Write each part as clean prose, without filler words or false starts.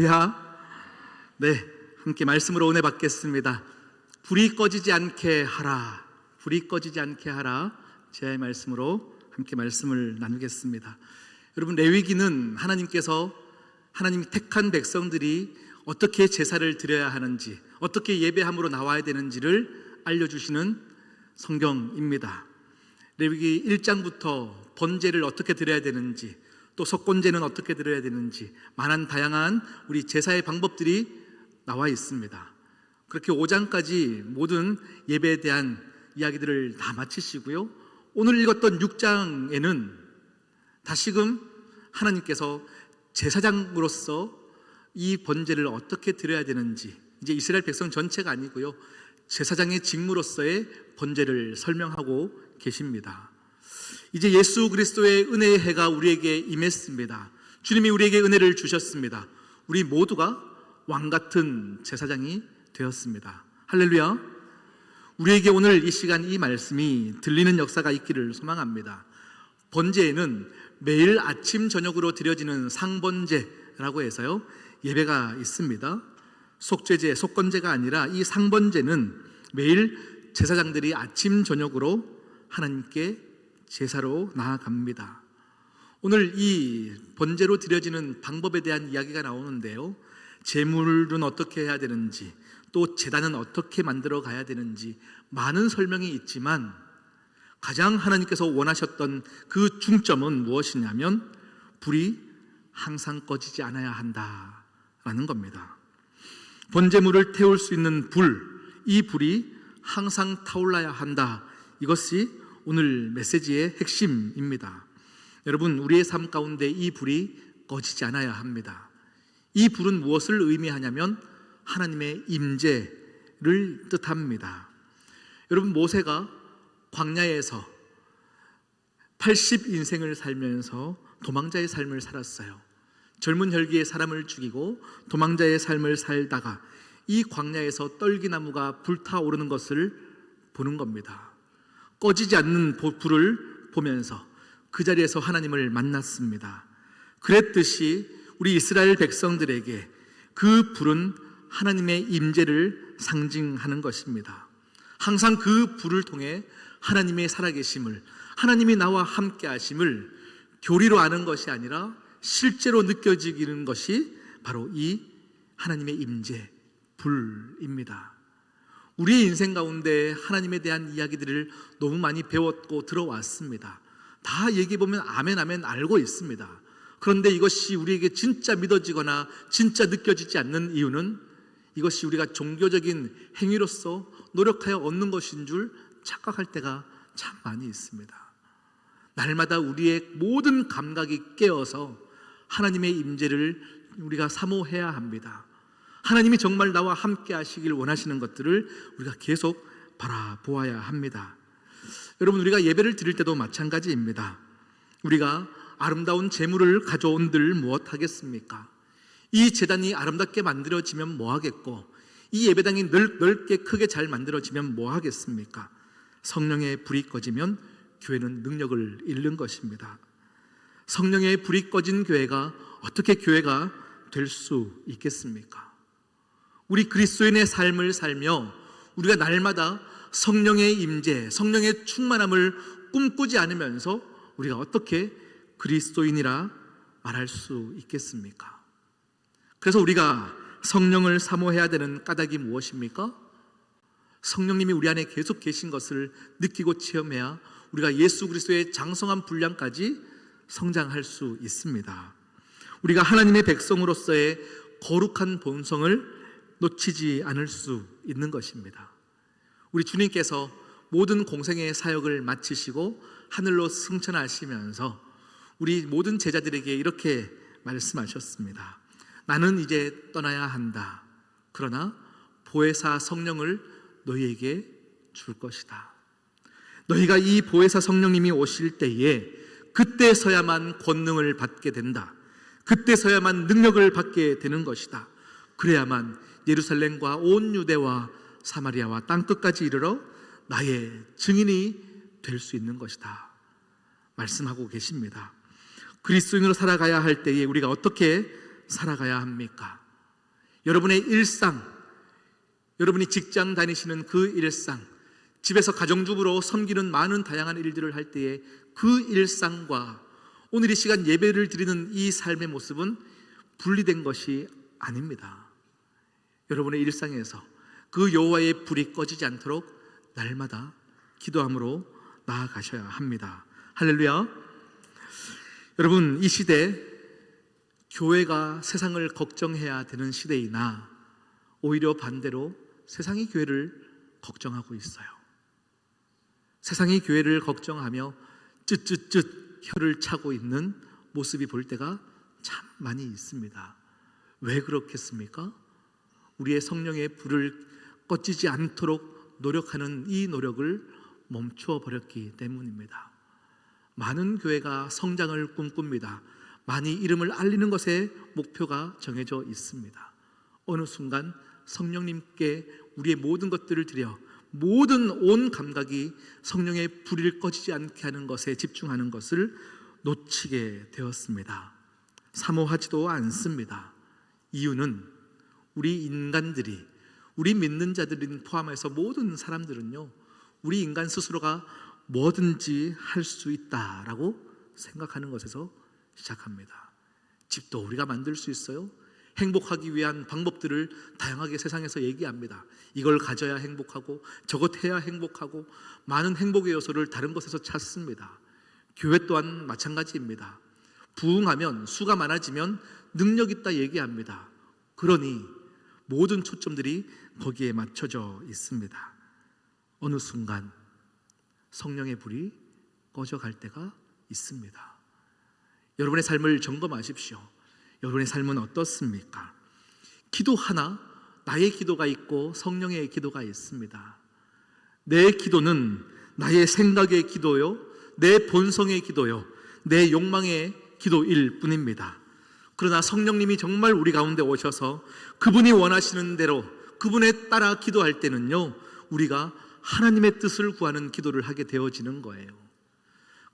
야, 네, 함께 말씀으로 은혜 받겠습니다. 불이 꺼지지 않게 하라. 불이 꺼지지 않게 하라. 제 말씀으로 함께 말씀을 나누겠습니다. 여러분, 레위기는 하나님이 택한 백성들이 어떻게 제사를 드려야 하는지, 어떻게 예배함으로 나와야 되는지를 알려주시는 성경입니다. 레위기 1장부터 번제를 어떻게 드려야 되는지, 또 속건제는 어떻게 드려야 되는지 많은 다양한 우리 제사의 방법들이 나와 있습니다. 그렇게 5장까지 모든 예배에 대한 이야기들을 다 마치시고요, 오늘 읽었던 6장에는 다시금 하나님께서 제사장으로서 이 번제를 어떻게 드려야 되는지, 이제 이스라엘 백성 전체가 아니고요, 제사장의 직무로서의 번제를 설명하고 계십니다. 이제 예수 그리스도의 은혜의 해가 우리에게 임했습니다. 주님이 우리에게 은혜를 주셨습니다. 우리 모두가 왕같은 제사장이 되었습니다. 할렐루야. 우리에게 오늘 이 시간 이 말씀이 들리는 역사가 있기를 소망합니다. 번제에는 매일 아침 저녁으로 드려지는 상번제라고 해서요, 예배가 있습니다. 속죄제, 속건제가 아니라 이 상번제는 매일 제사장들이 아침 저녁으로 하나님께 제사로 나아갑니다. 오늘 이 번제로 드려지는 방법에 대한 이야기가 나오는데요, 제물은 어떻게 해야 되는지, 또 제단은 어떻게 만들어 가야 되는지 많은 설명이 있지만 가장 하나님께서 원하셨던 그 중점은 무엇이냐면 불이 항상 꺼지지 않아야 한다라는 겁니다. 번제물을 태울 수 있는 이 불이 항상 타올라야 한다. 이것이 오늘 메시지의 핵심입니다. 여러분, 우리의 삶 가운데 이 불이 꺼지지 않아야 합니다. 이 불은 무엇을 의미하냐면 하나님의 임재를 뜻합니다. 여러분, 모세가 광야에서 80인생을 살면서 도망자의 삶을 살았어요. 젊은 혈기에 사람을 죽이고 도망자의 삶을 살다가 이 광야에서 떨기나무가 불타오르는 것을 보는 겁니다. 꺼지지 않는 불을 보면서 그 자리에서 하나님을 만났습니다. 그랬듯이 우리 이스라엘 백성들에게 그 불은 하나님의 임재를 상징하는 것입니다. 항상 그 불을 통해 하나님의 살아계심을, 하나님이 나와 함께 하심을 교리로 아는 것이 아니라 실제로 느껴지는 것이 바로 이 하나님의 임재, 불입니다. 우리의 인생 가운데 하나님에 대한 이야기들을 너무 많이 배웠고 들어왔습니다. 다 얘기해보면 아멘 아멘 알고 있습니다. 그런데 이것이 우리에게 진짜 믿어지거나 진짜 느껴지지 않는 이유는 이것이 우리가 종교적인 행위로서 노력하여 얻는 것인 줄 착각할 때가 참 많이 있습니다. 날마다 우리의 모든 감각이 깨어서 하나님의 임재를 우리가 사모해야 합니다. 하나님이 정말 나와 함께 하시길 원하시는 것들을 우리가 계속 바라보아야 합니다. 여러분, 우리가 예배를 드릴 때도 마찬가지입니다. 우리가 아름다운 제물을 가져온들 무엇하겠습니까? 이 제단이 아름답게 만들어지면 뭐하겠고, 이 예배당이 넓게 크게 잘 만들어지면 뭐하겠습니까? 성령의 불이 꺼지면 교회는 능력을 잃는 것입니다. 성령의 불이 꺼진 교회가 어떻게 교회가 될 수 있겠습니까? 우리 그리스도인의 삶을 살며 우리가 날마다 성령의 임재, 성령의 충만함을 꿈꾸지 않으면서 우리가 어떻게 그리스도인이라 말할 수 있겠습니까? 그래서 우리가 성령을 사모해야 되는 까닭이 무엇입니까? 성령님이 우리 안에 계속 계신 것을 느끼고 체험해야 우리가 예수 그리스도의 장성한 분량까지 성장할 수 있습니다. 우리가 하나님의 백성으로서의 거룩한 본성을 놓치지 않을 수 있는 것입니다. 우리 주님께서 모든 공생의 사역을 마치시고 하늘로 승천하시면서 우리 모든 제자들에게 이렇게 말씀하셨습니다. 나는 이제 떠나야 한다. 그러나 보혜사 성령을 너희에게 줄 것이다. 너희가 이 보혜사 성령님이 오실 때에 그때서야만 권능을 받게 된다. 그때서야만 능력을 받게 되는 것이다. 그래야만 예루살렘과 온 유대와 사마리아와 땅끝까지 이르러 나의 증인이 될 수 있는 것이다 말씀하고 계십니다. 그리스도인으로 살아가야 할 때에 우리가 어떻게 살아가야 합니까? 여러분의 일상, 여러분이 직장 다니시는 그 일상, 집에서 가정주부로 섬기는 많은 다양한 일들을 할 때에 그 일상과 오늘 이 시간 예배를 드리는 이 삶의 모습은 분리된 것이 아닙니다. 여러분의 일상에서 그 여호와의 불이 꺼지지 않도록 날마다 기도함으로 나아가셔야 합니다. 할렐루야. 여러분, 이 시대 교회가 세상을 걱정해야 되는 시대이나 오히려 반대로 세상이 교회를 걱정하고 있어요. 세상이 교회를 걱정하며 쯧쯧쯧 혀를 차고 있는 모습이 볼 때가 참 많이 있습니다. 왜 그렇겠습니까? 우리의 성령의 불을 꺼지지 않도록 노력하는 이 노력을 멈추어 버렸기 때문입니다. 많은 교회가 성장을 꿈꿉니다. 많이 이름을 알리는 것에 목표가 정해져 있습니다. 어느 순간 성령님께 우리의 모든 것들을 드려 모든 온 감각이 성령의 불을 꺼지지 않게 하는 것에 집중하는 것을 놓치게 되었습니다. 사모하지도 않습니다. 이유는 우리 인간들이, 우리 믿는 자들인 포함해서 모든 사람들은요, 우리 인간 스스로가 뭐든지 할 수 있다라고 생각하는 것에서 시작합니다. 집도 우리가 만들 수 있어요. 행복하기 위한 방법들을 다양하게 세상에서 얘기합니다. 이걸 가져야 행복하고 저것 해야 행복하고 많은 행복의 요소를 다른 곳에서 찾습니다. 교회 또한 마찬가지입니다. 부흥하면, 수가 많아지면 능력 있다 얘기합니다. 그러니 모든 초점들이 거기에 맞춰져 있습니다. 어느 순간 성령의 불이 꺼져갈 때가 있습니다. 여러분의 삶을 점검하십시오. 여러분의 삶은 어떻습니까? 기도 하나, 나의 기도가 있고 성령의 기도가 있습니다. 내 기도는 나의 생각의 기도요, 내 본성의 기도요, 내 욕망의 기도일 뿐입니다. 그러나 성령님이 정말 우리 가운데 오셔서 그분이 원하시는 대로 그분에 따라 기도할 때는요, 우리가 하나님의 뜻을 구하는 기도를 하게 되어지는 거예요.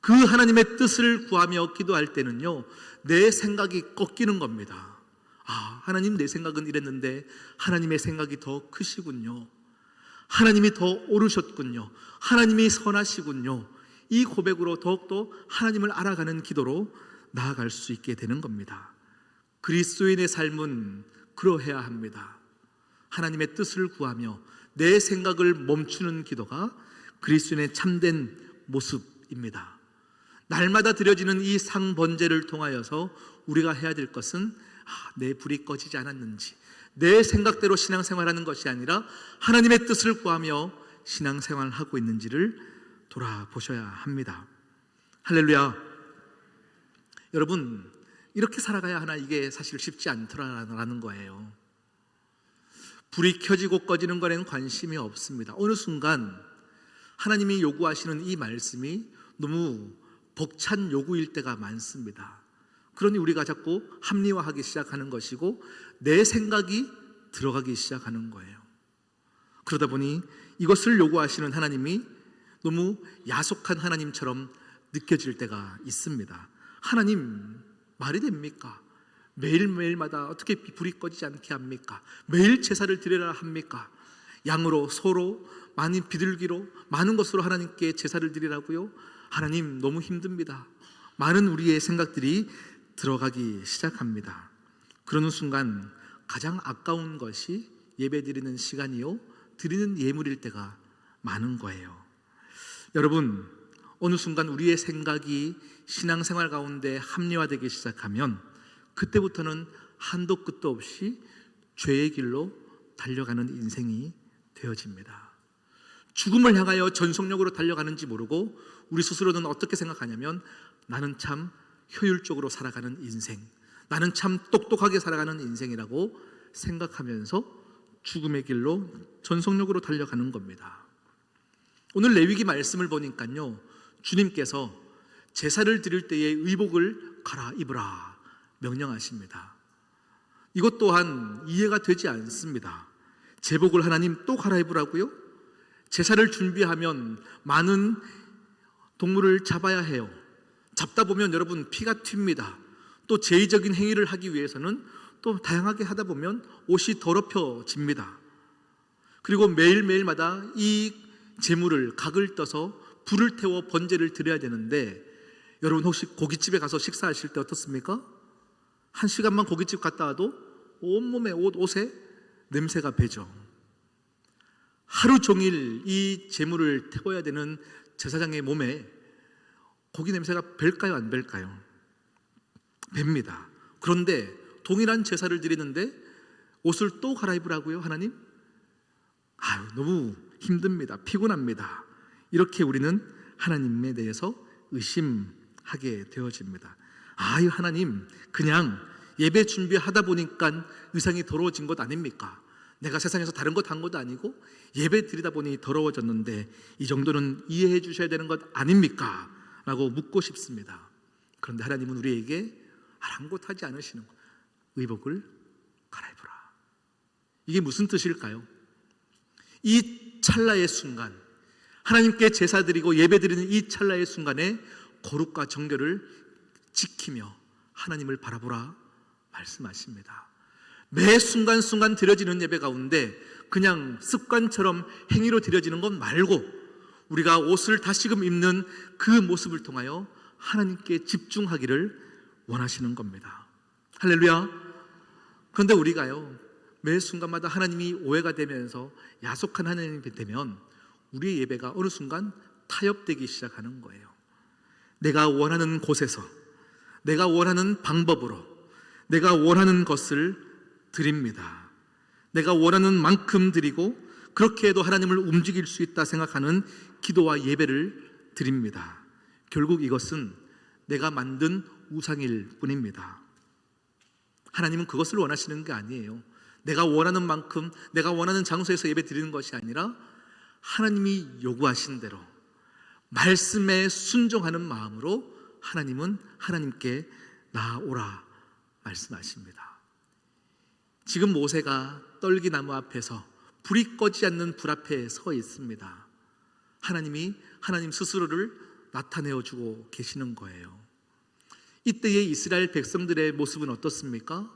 그 하나님의 뜻을 구하며 기도할 때는요, 내 생각이 꺾이는 겁니다. 아, 하나님, 내 생각은 이랬는데 하나님의 생각이 더 크시군요. 하나님이 더 오르셨군요. 하나님이 선하시군요. 이 고백으로 더욱더 하나님을 알아가는 기도로 나아갈 수 있게 되는 겁니다. 그리스도인의 삶은 그러해야 합니다. 하나님의 뜻을 구하며 내 생각을 멈추는 기도가 그리스도인의 참된 모습입니다. 날마다 드려지는 이 상번제를 통하여서 우리가 해야 될 것은 내 불이 꺼지지 않았는지, 내 생각대로 신앙생활하는 것이 아니라 하나님의 뜻을 구하며 신앙생활을 하고 있는지를 돌아보셔야 합니다. 할렐루야. 여러분, 이렇게 살아가야 하나, 이게 사실 쉽지 않더라라는 거예요. 불이 켜지고 꺼지는 것에는 관심이 없습니다. 어느 순간 하나님이 요구하시는 이 말씀이 너무 벅찬 요구일 때가 많습니다. 그러니 우리가 자꾸 합리화하기 시작하는 것이고 내 생각이 들어가기 시작하는 거예요. 그러다 보니 이것을 요구하시는 하나님이 너무 야속한 하나님처럼 느껴질 때가 있습니다. 하나님, 말이 됩니까? 매일매일마다 어떻게 불이 꺼지지 않게 합니까? 매일 제사를 드려야 합니까? 양으로, 소로, 많은 비둘기로, 많은 것으로 하나님께 제사를 드리라고요? 하나님, 너무 힘듭니다. 많은 우리의 생각들이 들어가기 시작합니다. 그러는 순간 가장 아까운 것이 예배드리는 시간이요, 드리는 예물일 때가 많은 거예요. 여러분, 어느 순간 우리의 생각이 신앙생활 가운데 합리화되기 시작하면 그때부터는 한도 끝도 없이 죄의 길로 달려가는 인생이 되어집니다. 죽음을 향하여 전속력으로 달려가는지 모르고 우리 스스로는 어떻게 생각하냐면, 나는 참 효율적으로 살아가는 인생, 나는 참 똑똑하게 살아가는 인생이라고 생각하면서 죽음의 길로 전속력으로 달려가는 겁니다. 오늘 레위기 말씀을 보니까요, 주님께서 제사를 드릴 때에 의복을 갈아입으라 명령하십니다. 이것 또한 이해가 되지 않습니다. 제복을 하나님 또 갈아입으라고요? 제사를 준비하면 많은 동물을 잡아야 해요. 잡다 보면 여러분 피가 튑니다. 또 제의적인 행위를 하기 위해서는 또 다양하게 하다 보면 옷이 더럽혀집니다. 그리고 매일매일마다 이 제물을 각을 떠서 불을 태워 번제를 드려야 되는데, 여러분 혹시 고깃집에 가서 식사하실 때 어떻습니까? 1시간만 고깃집 갔다 와도 온몸에 옷에 냄새가 배죠. 하루 종일 이 제물을 태워야 되는 제사장의 몸에 고기 냄새가 벨까요, 안 벨까요? 뵭니다. 그런데 동일한 제사를 드리는데 옷을 또 갈아입으라고요, 하나님? 너무 힘듭니다. 피곤합니다. 이렇게 우리는 하나님에 대해서 의심하게 되어집니다. 하나님, 그냥 예배 준비하다 보니까 의상이 더러워진 것 아닙니까? 내가 세상에서 다른 것 한 것도 아니고 예배 드리다 보니 더러워졌는데 이 정도는 이해해 주셔야 되는 것 아닙니까? 라고 묻고 싶습니다. 그런데 하나님은 우리에게 아랑곳하지 않으시는 것, 의복을 갈아입으라. 이게 무슨 뜻일까요? 이 찰나의 순간, 하나님께 제사 드리고 예배 드리는 이 찰나의 순간에 거룩과 정결을 지키며 하나님을 바라보라 말씀하십니다. 매 순간순간 드려지는 예배 가운데 그냥 습관처럼 행위로 드려지는 것 말고 우리가 옷을 다시금 입는 그 모습을 통하여 하나님께 집중하기를 원하시는 겁니다. 할렐루야. 그런데 우리가요, 매 순간마다 하나님이 오해가 되면서 야속한 하나님이 되면 우리의 예배가 어느 순간 타협되기 시작하는 거예요. 내가 원하는 곳에서, 내가 원하는 방법으로, 내가 원하는 것을 드립니다. 내가 원하는 만큼 드리고 그렇게 해도 하나님을 움직일 수 있다 생각하는 기도와 예배를 드립니다. 결국 이것은 내가 만든 우상일 뿐입니다. 하나님은 그것을 원하시는 게 아니에요. 내가 원하는 만큼, 내가 원하는 장소에서 예배 드리는 것이 아니라 하나님이 요구하신 대로 말씀에 순종하는 마음으로 하나님은 하나님께 나아오라 말씀하십니다. 지금 모세가 떨기나무 앞에서 불이 꺼지지 않는 불 앞에 서 있습니다. 하나님이 하나님 스스로를 나타내어 주고 계시는 거예요. 이때의 이스라엘 백성들의 모습은 어떻습니까?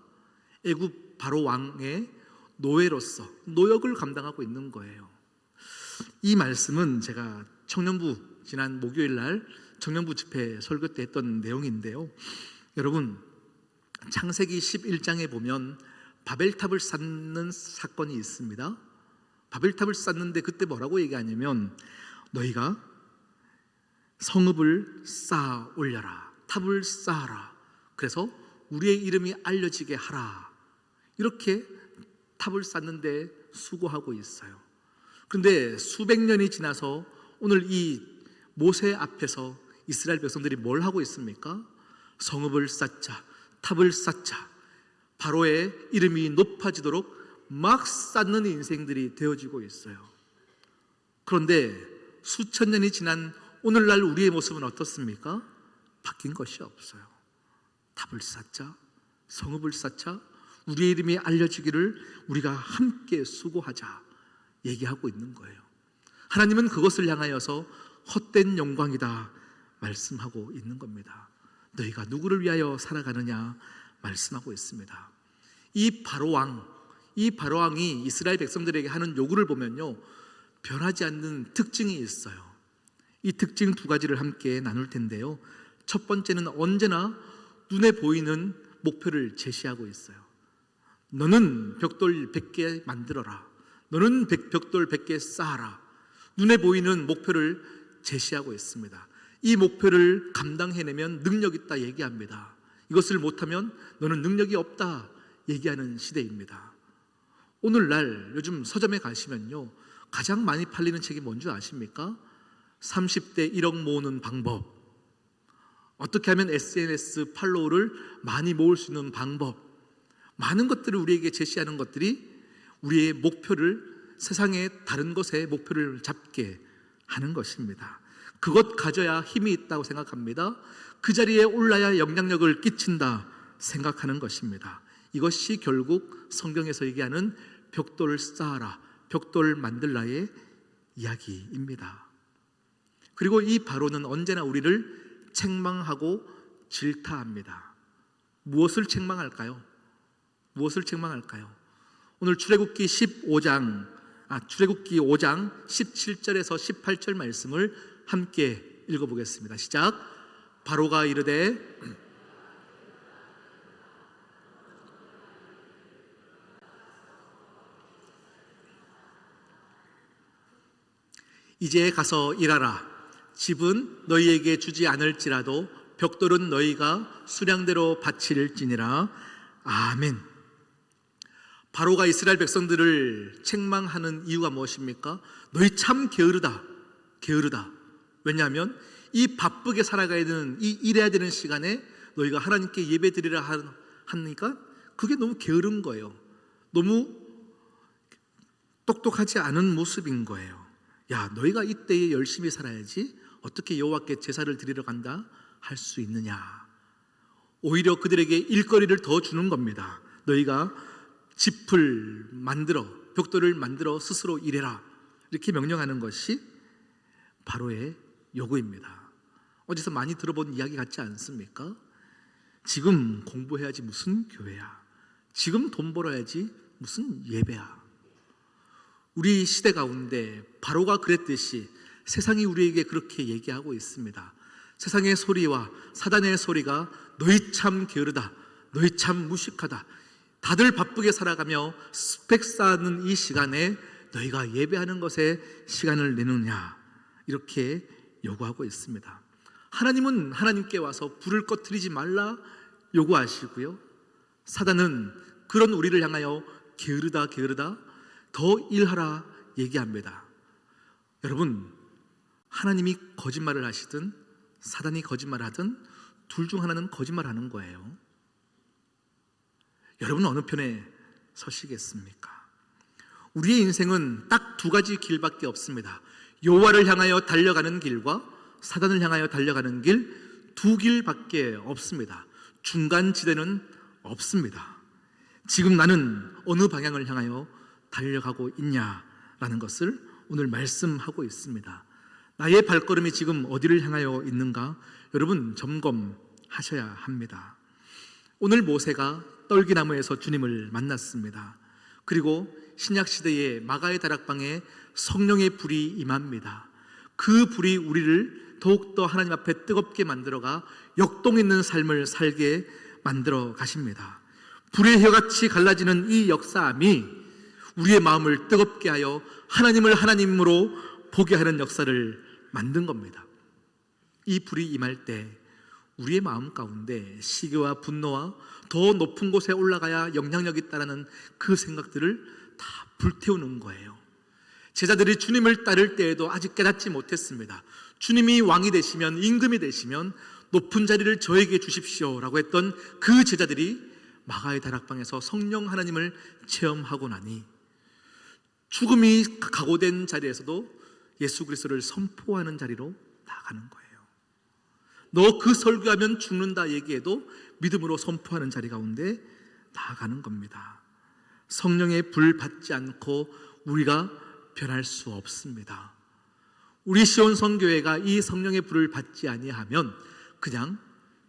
애굽 바로 왕의 노예로서 노역을 감당하고 있는 거예요. 이 말씀은 제가 청년부 지난 목요일 날 청년부 집회 설교 때 했던 내용인데요. 여러분, 창세기 11장에 보면 바벨탑을 쌓는 사건이 있습니다. 바벨탑을 쌓는데 그때 뭐라고 얘기하냐면, 너희가 성읍을 쌓아 올려라, 탑을 쌓아라, 그래서 우리의 이름이 알려지게 하라, 이렇게 탑을 쌓는데 수고하고 있어요. 그런데 수백 년이 지나서 오늘 이 모세 앞에서 이스라엘 백성들이 뭘 하고 있습니까? 성읍을 쌓자, 탑을 쌓자, 바로의 이름이 높아지도록 막 쌓는 인생들이 되어지고 있어요. 그런데 수천 년이 지난 오늘날 우리의 모습은 어떻습니까? 바뀐 것이 없어요. 탑을 쌓자, 성읍을 쌓자, 우리의 이름이 알려지기를 우리가 함께 수고하자 얘기하고 있는 거예요. 하나님은 그것을 향하여서 헛된 영광이다 말씀하고 있는 겁니다. 너희가 누구를 위하여 살아가느냐 말씀하고 있습니다. 이 바로왕이 이스라엘 백성들에게 하는 요구를 보면요, 변하지 않는 특징이 있어요. 이 특징 두 가지를 함께 나눌 텐데요. 첫 번째는 언제나 눈에 보이는 목표를 제시하고 있어요. 너는 벽돌 100개 만들어라, 너는 벽돌 100개 쌓아라. 눈에 보이는 목표를 제시하고 있습니다. 이 목표를 감당해내면 능력 있다 얘기합니다. 이것을 못하면 너는 능력이 없다 얘기하는 시대입니다. 오늘날 요즘 서점에 가시면요, 가장 많이 팔리는 책이 뭔지 아십니까? 30대 1억 모으는 방법, 어떻게 하면 SNS 팔로우를 많이 모을 수 있는 방법, 많은 것들을 우리에게 제시하는 것들이 우리의 목표를, 세상의 다른 것에 목표를 잡게 하는 것입니다. 그것 가져야 힘이 있다고 생각합니다. 그 자리에 올라야 영향력을 끼친다 생각하는 것입니다. 이것이 결국 성경에서 얘기하는 벽돌을 쌓아라, 벽돌 만들라의 이야기입니다. 그리고 이 바로는 언제나 우리를 책망하고 질타합니다. 무엇을 책망할까요? 무엇을 책망할까요? 오늘 출애굽기 5장 17절에서 18절 말씀을 함께 읽어보겠습니다. 시작. 바로가 이르되 이제 가서 일하라. 집은 너희에게 주지 않을지라도 벽돌은 너희가 수량대로 바칠지니라. 아멘. 바로가 이스라엘 백성들을 책망하는 이유가 무엇입니까? 너희 참 게으르다. 게으르다. 왜냐하면 이 바쁘게 살아가야 되는, 이 일해야 되는 시간에 너희가 하나님께 예배 드리라 하니까 그게 너무 게으른 거예요. 너무 똑똑하지 않은 모습인 거예요. 야, 너희가 이때에 열심히 살아야지 어떻게 여호와께 제사를 드리러 간다 할 수 있느냐. 오히려 그들에게 일거리를 더 주는 겁니다. 너희가 짚을 만들어, 벽돌을 만들어 스스로 일해라, 이렇게 명령하는 것이 바로의 요구입니다. 어디서 많이 들어본 이야기 같지 않습니까? 지금 공부해야지 무슨 교회야, 지금 돈 벌어야지 무슨 예배야. 우리 시대 가운데 바로가 그랬듯이 세상이 우리에게 그렇게 얘기하고 있습니다. 세상의 소리와 사단의 소리가 너희 참 게으르다, 너희 참 무식하다, 다들 바쁘게 살아가며 스펙 쌓는 이 시간에 너희가 예배하는 것에 시간을 내느냐, 이렇게 요구하고 있습니다. 하나님은 하나님께 와서 불을 꺼트리지 말라 요구하시고요, 사단은 그런 우리를 향하여 게으르다 게으르다, 더 일하라 얘기합니다. 여러분, 하나님이 거짓말을 하시든 사단이 거짓말하든 둘 중 하나는 거짓말하는 거예요. 여러분은 어느 편에 서시겠습니까? 우리의 인생은 딱 두 가지 길밖에 없습니다. 여호와를 향하여 달려가는 길과 사단을 향하여 달려가는 길, 두 길밖에 없습니다. 중간 지대는 없습니다. 지금 나는 어느 방향을 향하여 달려가고 있냐라는 것을 오늘 말씀하고 있습니다. 나의 발걸음이 지금 어디를 향하여 있는가, 여러분 점검하셔야 합니다. 오늘 모세가 떨기나무에서 주님을 만났습니다. 그리고 신약시대의 마가의 다락방에 성령의 불이 임합니다. 그 불이 우리를 더욱더 하나님 앞에 뜨겁게 만들어가 역동 있는 삶을 살게 만들어 가십니다. 불의 혀같이 갈라지는 이 역사함이 우리의 마음을 뜨겁게 하여 하나님을 하나님으로 보게 하는 역사를 만든 겁니다. 이 불이 임할 때 우리의 마음 가운데 시기와 분노와 더 높은 곳에 올라가야 영향력이 있다는 그 생각들을 다 불태우는 거예요. 제자들이 주님을 따를 때에도 아직 깨닫지 못했습니다. 주님이 왕이 되시면, 임금이 되시면 높은 자리를 저에게 주십시오라고 했던 그 제자들이 마가의 다락방에서 성령 하나님을 체험하고 나니 죽음이 각오된 자리에서도 예수 그리스도를 선포하는 자리로 나가는 거예요. 너 그 설교하면 죽는다 얘기해도 믿음으로 선포하는 자리 가운데 나아가는 겁니다. 성령의 불 받지 않고 우리가 변할 수 없습니다. 우리 시온성교회가 이 성령의 불을 받지 아니하면 그냥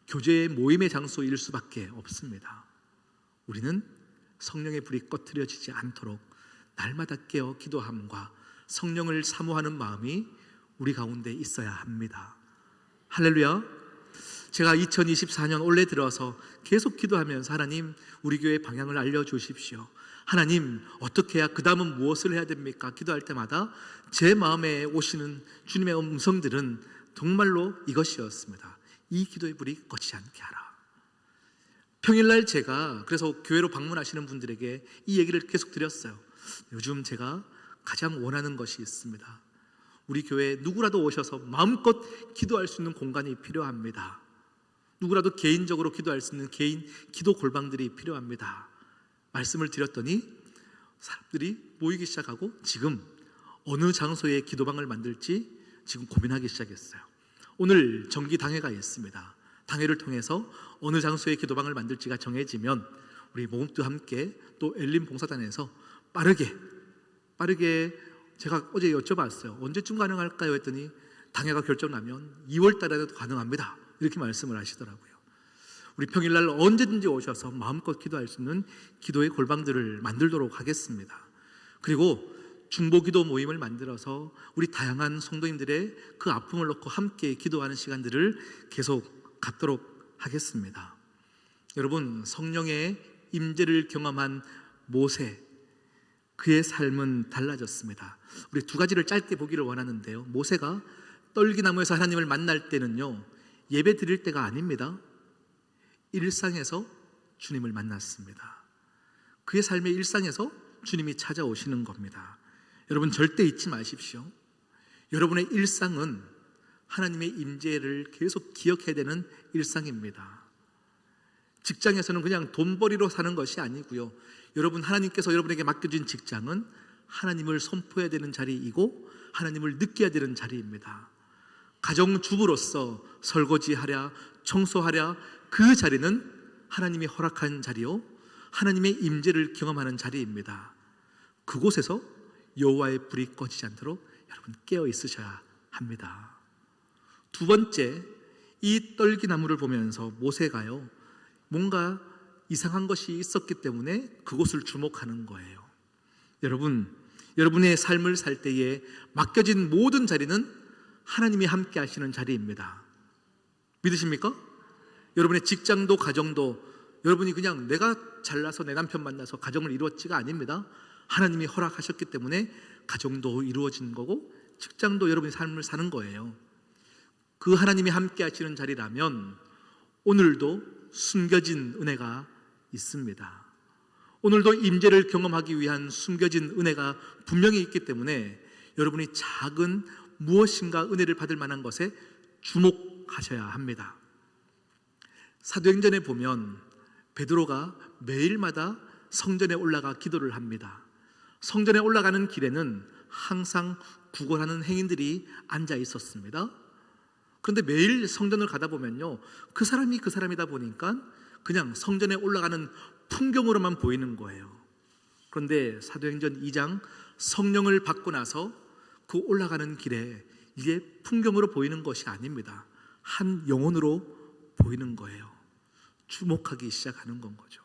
교제의 모임의 장소일 수밖에 없습니다. 우리는 성령의 불이 꺼트려지지 않도록 날마다 깨어 기도함과 성령을 사모하는 마음이 우리 가운데 있어야 합니다. 할렐루야. 제가 2024년 올해 들어서 계속 기도하면서 하나님, 우리 교회 방향을 알려주십시오. 하나님, 어떻게 해야, 그 다음은 무엇을 해야 됩니까? 기도할 때마다 제 마음에 오시는 주님의 음성들은 정말로 이것이었습니다. 이 기도의 불이 꺼지지 않게 하라. 평일날 제가 그래서 교회로 방문하시는 분들에게 이 얘기를 계속 드렸어요. 요즘 제가 가장 원하는 것이 있습니다. 우리 교회에 누구라도 오셔서 마음껏 기도할 수 있는 공간이 필요합니다. 누구라도 개인적으로 기도할 수 있는 개인 기도 골방들이 필요합니다. 말씀을 드렸더니 사람들이 모이기 시작하고 지금 어느 장소에 기도방을 만들지 지금 고민하기 시작했어요. 오늘 정기 당회가 있습니다. 당회를 통해서 어느 장소에 기도방을 만들지가 정해지면 우리 모금도 함께 또 엘림 봉사단에서 빠르게 제가 어제 여쭤봤어요. 언제쯤 가능할까요? 했더니 당회가 결정나면 2월 달에도 가능합니다. 이렇게 말씀을 하시더라고요. 우리 평일날 언제든지 오셔서 마음껏 기도할 수 있는 기도의 골방들을 만들도록 하겠습니다. 그리고 중보기도 모임을 만들어서 우리 다양한 성도님들의 그 아픔을 놓고 함께 기도하는 시간들을 계속 갖도록 하겠습니다. 여러분, 성령의 임재를 경험한 모세, 그의 삶은 달라졌습니다. 우리 두 가지를 짧게 보기를 원하는데요. 모세가 떨기나무에서 하나님을 만날 때는요, 예배 드릴 때가 아닙니다. 일상에서 주님을 만났습니다. 그의 삶의 일상에서 주님이 찾아오시는 겁니다. 여러분, 절대 잊지 마십시오. 여러분의 일상은 하나님의 임재를 계속 기억해야 되는 일상입니다. 직장에서는 그냥 돈벌이로 사는 것이 아니고요, 여러분, 하나님께서 여러분에게 맡겨진 직장은 하나님을 선포해야 되는 자리이고 하나님을 느껴야 되는 자리입니다. 가정주부로서 설거지하랴 청소하랴, 그 자리는 하나님이 허락한 자리요, 하나님의 임재를 경험하는 자리입니다. 그곳에서 여호와의 불이 꺼지지 않도록 여러분 깨어 있으셔야 합니다. 두 번째, 이 떨기나무를 보면서 모세가요, 뭔가 이상한 것이 있었기 때문에 그곳을 주목하는 거예요. 여러분, 여러분의 삶을 살 때에 맡겨진 모든 자리는 하나님이 함께 하시는 자리입니다. 믿으십니까? 여러분의 직장도 가정도 여러분이 그냥 내가 잘나서 내 남편 만나서 가정을 이루었지가 아닙니다. 하나님이 허락하셨기 때문에 가정도 이루어진 거고 직장도 여러분의 삶을 사는 거예요. 그 하나님이 함께 하시는 자리라면 오늘도 숨겨진 은혜가 있습니다. 오늘도 임재를 경험하기 위한 숨겨진 은혜가 분명히 있기 때문에 여러분이 작은 무엇인가 은혜를 받을 만한 것에 주목하셔야 합니다. 사도행전에 보면 베드로가 매일마다 성전에 올라가 기도를 합니다. 성전에 올라가는 길에는 항상 구걸하는 행인들이 앉아 있었습니다. 그런데 매일 성전을 가다 보면요, 그 사람이 그 사람이다 보니까 그냥 성전에 올라가는 풍경으로만 보이는 거예요. 그런데 사도행전 2장 성령을 받고 나서 그 올라가는 길에 이게 풍경으로 보이는 것이 아닙니다. 한 영혼으로 보이는 거예요. 주목하기 시작하는 건 거죠.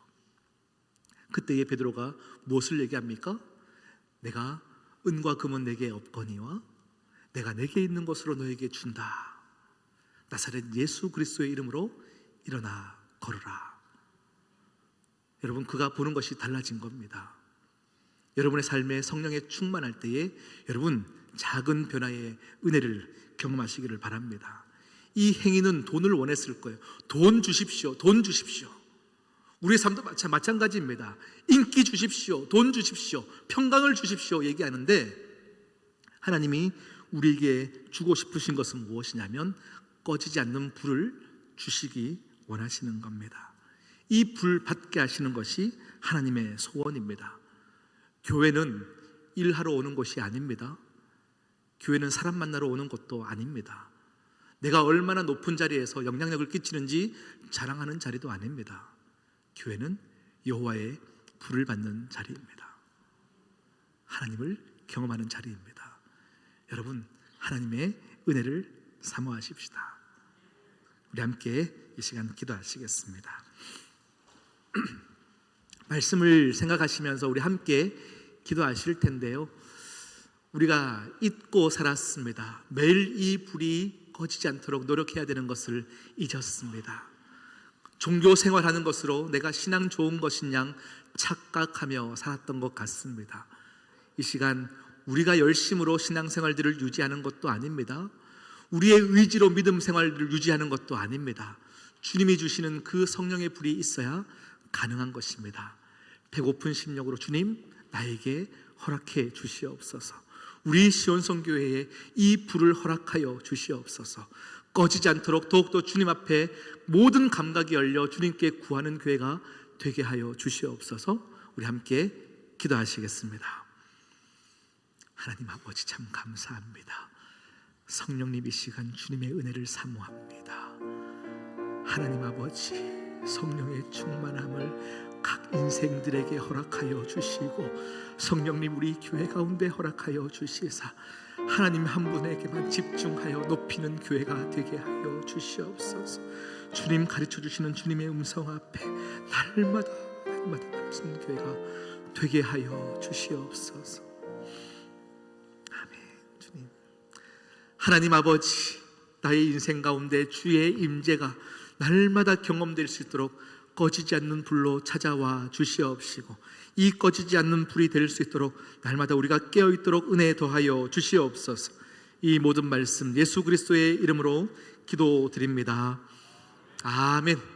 그때에 베드로가 무엇을 얘기합니까? 내가 은과 금은 내게 없거니와 내가 내게 있는 것으로 너에게 준다. 나사렛 예수 그리스도의 이름으로 일어나 걸으라. 여러분, 그가 보는 것이 달라진 겁니다. 여러분의 삶에 성령에 충만할 때에 여러분 작은 변화의 은혜를 경험하시기를 바랍니다. 이 행인은 돈을 원했을 거예요. 돈 주십시오. 돈 주십시오. 우리의 삶도 마찬가지입니다. 인기 주십시오. 돈 주십시오. 평강을 주십시오. 얘기하는데 하나님이 우리에게 주고 싶으신 것은 무엇이냐면 꺼지지 않는 불을 주시기 원하시는 겁니다. 이 불 받게 하시는 것이 하나님의 소원입니다. 교회는 일하러 오는 곳이 아닙니다. 교회는 사람 만나러 오는 곳도 아닙니다. 내가 얼마나 높은 자리에서 영향력을 끼치는지 자랑하는 자리도 아닙니다. 교회는 여호와의 불을 받는 자리입니다. 하나님을 경험하는 자리입니다. 여러분, 하나님의 은혜를 사모하십시다. 우리 함께 이 시간 기도하시겠습니다. 말씀을 생각하시면서 우리 함께 기도하실 텐데요, 우리가 잊고 살았습니다. 매일 이 불이 꺼지지 않도록 노력해야 되는 것을 잊었습니다. 종교 생활하는 것으로 내가 신앙 좋은 것인 양 착각하며 살았던 것 같습니다. 이 시간 우리가 열심으로 신앙생활들을 유지하는 것도 아닙니다. 우리의 의지로 믿음 생활을 유지하는 것도 아닙니다. 주님이 주시는 그 성령의 불이 있어야 가능한 것입니다. 배고픈 심령으로 주님 나에게 허락해 주시옵소서. 우리 시온성교회에 이 불을 허락하여 주시옵소서. 꺼지지 않도록 더욱더 주님 앞에 모든 감각이 열려 주님께 구하는 교회가 되게 하여 주시옵소서. 우리 함께 기도하시겠습니다. 하나님 아버지, 참 감사합니다. 성령님, 이 시간 주님의 은혜를 사모합니다. 하나님 아버지, 성령의 충만함을 각 인생들에게 허락하여 주시고 성령님 우리 교회 가운데 허락하여 주시사 하나님 한 분에게만 집중하여 높이는 교회가 되게 하여 주시옵소서. 주님 가르쳐 주시는 주님의 음성 앞에 날마다 나아가는 교회가 되게 하여 주시옵소서. 아멘. 주님, 하나님 아버지, 나의 인생 가운데 주의 임재가 날마다 경험될 수 있도록 꺼지지 않는 불로 찾아와 주시옵시고 이 꺼지지 않는 불이 될 수 있도록 날마다 우리가 깨어있도록 은혜 더하여 주시옵소서. 이 모든 말씀 예수 그리스도의 이름으로 기도드립니다. 아멘.